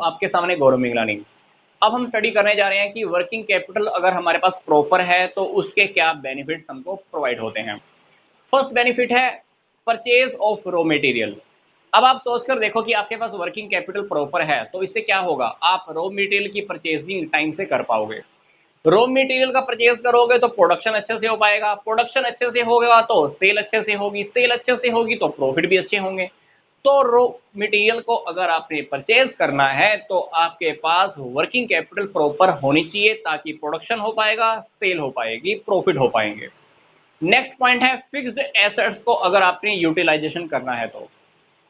आपके सामने गौरव मिगलानी। अब हम स्टडी करने जा रहे हैं कि वर्किंग कैपिटल अगर हमारे पास प्रॉपर है तो उसके क्या बेनिफिट्स हमको प्रोवाइड होते हैं। फर्स्ट बेनिफिट है परचेज ऑफ रॉ मटेरियल। अब आप सोचकर देखो कि आपके पास वर्किंग कैपिटल प्रॉपर है तो इससे क्या होगा, आप रॉ मटेरियल की परचेजिंग टाइम से कर पाओगे। रॉ मटेरियल का परचेज करोगे तो प्रोडक्शन अच्छे से हो पाएगा, प्रोडक्शन अच्छे से होगा तो सेल अच्छे से होगी, सेल अच्छे से होगी तो प्रॉफिट भी अच्छे होंगे। तो रॉ मटेरियल को अगर आपने परचेज करना है तो आपके पास वर्किंग कैपिटल प्रॉपर होनी चाहिए ताकि प्रोडक्शन हो पाएगा, सेल हो पाएगी, प्रॉफिट हो पाएंगे। नेक्स्ट पॉइंट है फिक्स्ड एसेट्स को अगर आपने यूटिलाइजेशन करना है तो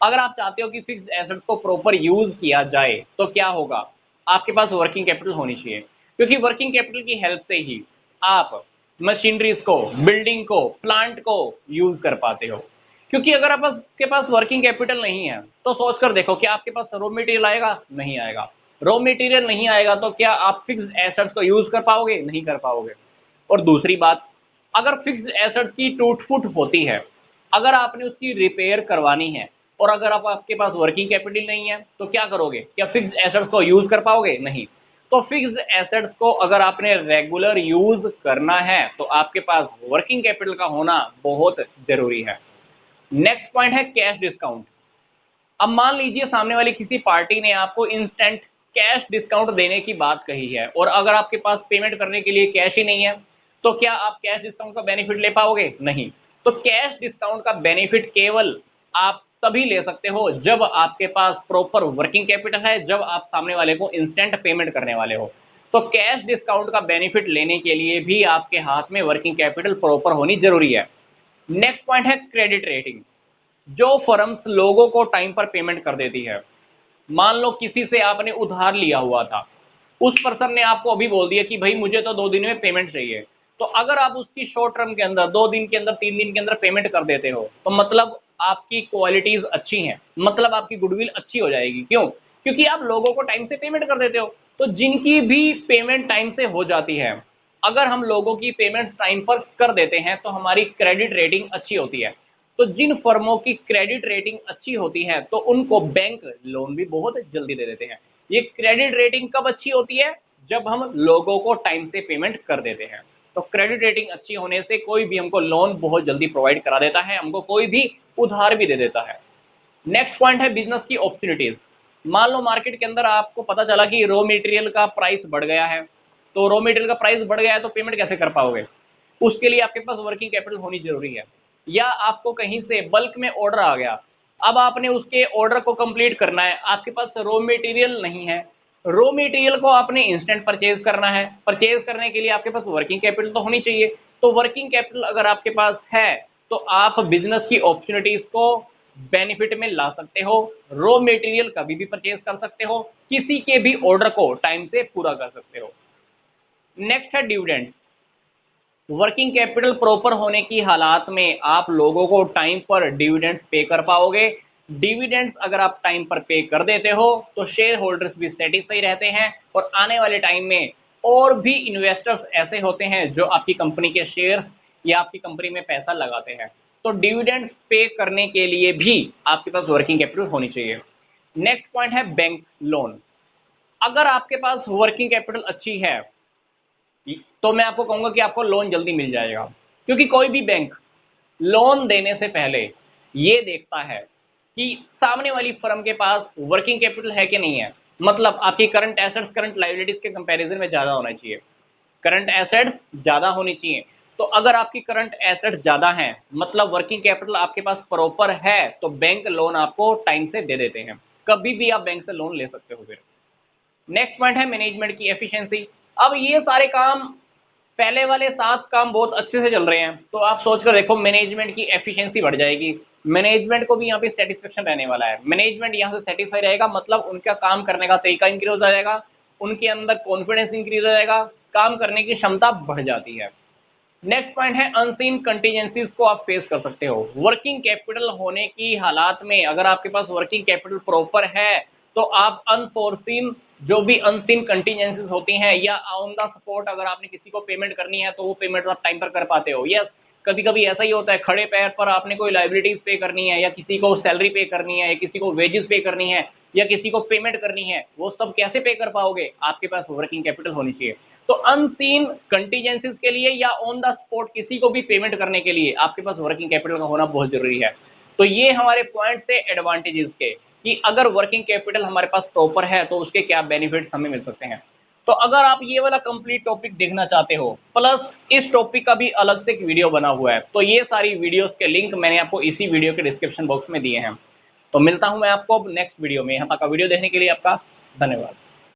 अगर आप चाहते हो कि फिक्स्ड एसेट्स को प्रॉपर यूज किया जाए तो क्या होगा, आपके पास वर्किंग कैपिटल होनी चाहिए, क्योंकि वर्किंग कैपिटल की हेल्प से ही आप मशीनरीज को, बिल्डिंग को, प्लांट को यूज कर पाते हो। क्योंकि अगर आपके पास वर्किंग कैपिटल नहीं है तो सोचकर देखो कि आपके पास रॉ मटेरियल आएगा, नहीं आएगा। रॉ मटेरियल नहीं आएगा तो क्या आप फिक्स्ड एसेट्स को यूज कर पाओगे, नहीं कर पाओगे। और दूसरी बात, अगर फिक्स्ड एसेट्स की टूट फूट होती है, अगर आपने उसकी रिपेयर करवानी है और अगर आपके पास वर्किंग कैपिटल नहीं है तो क्या करोगे, क्या फिक्स्ड एसेट्स को यूज कर पाओगे, नहीं। तो फिक्स्ड एसेट्स को अगर आपने रेगुलर यूज करना है तो आपके पास वर्किंग कैपिटल का होना बहुत जरूरी है। नेक्स्ट पॉइंट है कैश डिस्काउंट। अब मान लीजिए सामने वाली किसी पार्टी ने आपको इंस्टेंट कैश डिस्काउंट देने की बात कही है और अगर आपके पास पेमेंट करने के लिए कैश ही नहीं है तो क्या आप कैश डिस्काउंट का बेनिफिट ले पाओगे, नहीं। तो कैश डिस्काउंट का बेनिफिट केवल आप तभी ले सकते हो जब आपके पास प्रॉपर वर्किंग कैपिटल है, जब आप सामने वाले को इंस्टेंट पेमेंट करने वाले हो। तो कैश डिस्काउंट का बेनिफिट लेने के लिए भी आपके हाथ में वर्किंग कैपिटल प्रॉपर होनी जरूरी है। नेक्स्ट पॉइंट है क्रेडिट रेटिंग। जो फर्म्स लोगों को टाइम पर पेमेंट कर देती है, मान लो किसी से आपने उधार लिया हुआ था, उस पर्सन ने आपको अभी बोल दिया कि भाई मुझे तो 2 दिन में पेमेंट चाहिए, तो अगर आप उसकी शॉर्ट टर्म के अंदर 2 दिन के अंदर 3 दिन के अंदर पेमेंट कर देते हो तो मतलब आपकी क्वालिटीज अच्छी हैं, मतलब आपकी गुडविल अच्छी हो जाएगी। क्यों? क्योंकि आप लोगों को टाइम से पेमेंट कर देते हो। तो जिनकी भी पेमेंट टाइम से हो जाती है, अगर हम लोगों की पेमेंट्स टाइम पर कर देते हैं तो हमारी क्रेडिट रेटिंग अच्छी होती है। तो जिन फर्मों की क्रेडिट रेटिंग अच्छी होती है तो उनको बैंक लोन भी बहुत जल्दी दे देते हैं। ये क्रेडिट रेटिंग कब अच्छी होती है, जब हम लोगों को टाइम से पेमेंट कर देते हैं। तो क्रेडिट रेटिंग अच्छी होने से कोई भी हमको लोन बहुत जल्दी प्रोवाइड करा देता है, हमको कोई भी उधार भी दे देता है। नेक्स्ट पॉइंट है बिजनेस की अपॉर्चुनिटीज। मान लो मार्केट के अंदर आपको पता चला कि रॉ मटेरियल का प्राइस बढ़ गया है, तो रॉ मटेरियल का प्राइस बढ़ गया है तो पेमेंट कैसे कर पाओगे, उसके लिए आपके पास वर्किंग कैपिटल होनी जरूरी है। या आपको कहीं से बल्क में ऑर्डर आ गया, अब आपने उसके ऑर्डर को कंप्लीट करना है, आपके पास रॉ मटेरियल नहीं है, रॉ मटेरियल को आपने इंस्टेंट परचेज करना है, परचेज करने के लिए आपके पास वर्किंग कैपिटल तो होनी चाहिए। तो वर्किंग कैपिटल अगर आपके पास है तो आप बिजनेस की अपॉर्चुनिटीज को बेनिफिट में ला सकते हो, रॉ मटेरियल कभी भी परचेज कर सकते हो, किसी के भी ऑर्डर को टाइम से पूरा कर सकते हो। नेक्स्ट है डिविडेंड्स। वर्किंग कैपिटल प्रॉपर होने की हालात में आप लोगों को टाइम पर डिविडेंड्स पे कर पाओगे। डिविडेंड्स अगर आप टाइम पर पे कर देते हो तो शेयर होल्डर्स भी सेटिस्फाई रहते हैं और आने वाले टाइम में और भी इन्वेस्टर्स ऐसे होते हैं जो आपकी कंपनी के शेयर्स या आपकी कंपनी में पैसा लगाते हैं। तो डिविडेंड्स पे करने के लिए भी आपके पास वर्किंग कैपिटल होनी चाहिए। नेक्स्ट पॉइंट है बैंक लोन। अगर आपके पास वर्किंग कैपिटल अच्छी है तो मैं आपको कहूंगा कि आपको लोन जल्दी मिल जाएगा, क्योंकि कोई भी बैंक लोन देने से पहले ये देखता है कि सामने वाली फर्म के पास वर्किंग कैपिटल है कि नहीं है। मतलब आपकी करंट एसेट्स करंट लायबिलिटीज के कंपैरिजन में ज्यादा होना चाहिए, करंट एसेट्स ज्यादा होनी चाहिए। तो अगर आपकी करंट एसेट्स ज्यादा हैं, मतलब वर्किंग कैपिटल आपके पास प्रॉपर है, तो बैंक लोन आपको टाइम से दे देते हैं, कभी भी आप बैंक से लोन ले सकते हो। फिर नेक्स्ट पॉइंट है मैनेजमेंट की एफिशिएंसी। अब ये सारे काम, पहले वाले 7 काम बहुत अच्छे से चल रहे हैं तो आप सोचकर देखो मैनेजमेंट की एफिशिएंसी बढ़ जाएगी, मैनेजमेंट को भी यहाँ पे सेटिस्फेक्शन रहने वाला है, मैनेजमेंट यहाँ से सेटिस्फाई रहेगा, मतलब उनका काम करने का तरीका इंक्रीज हो जाएगा, उनके अंदर कॉन्फिडेंस इंक्रीज हो जाएगा, काम करने की क्षमता बढ़ जाती है। नेक्स्ट पॉइंट है अनसीन कंटीजेंसीज को आप फेस कर सकते हो। वर्किंग कैपिटल होने की हालात में अगर आपके पास वर्किंग कैपिटल प्रॉपर है तो आप अनफोर्सीन जो भी अनसीन कंटीजेंसीज होती हैं या ऑन द स्पॉट अगर आपने किसी को पेमेंट करनी है तो वो पेमेंट आप टाइम पर कर पाते हो। यस, कभी कभी ऐसा ही होता है, खड़े पैर पर आपने कोई लाइबिलिटीज पे करनी है, या किसी को सैलरी पे करनी है, या किसी को वेजेस पे करनी है, या किसी को पेमेंट करनी है, वो सब कैसे पे कर पाओगे? आपके पास वर्किंग कैपिटल होनी चाहिए। तो अनसीन कंटीजेंसीज के लिए या ऑन द स्पॉट किसी को भी पेमेंट करने के लिए आपके पास वर्किंग कैपिटल का होना बहुत जरूरी है। तो ये हमारे पॉइंट्स है एडवांटेजेस के, कि अगर वर्किंग कैपिटल हमारे पास प्रॉपर है तो उसके क्या बेनिफिट्स हमें मिल सकते हैं। तो अगर आप ये वाला कंप्लीट टॉपिक देखना चाहते हो, प्लस इस टॉपिक का भी अलग से एक वीडियो बना हुआ है, तो ये सारी वीडियोस के लिंक मैंने आपको इसी वीडियो के डिस्क्रिप्शन बॉक्स में दिए हैं। तो मिलता हूं मैं आपको अब नेक्स्ट वीडियो में। यहाँ तक का वीडियो देखने के लिए आपका धन्यवाद।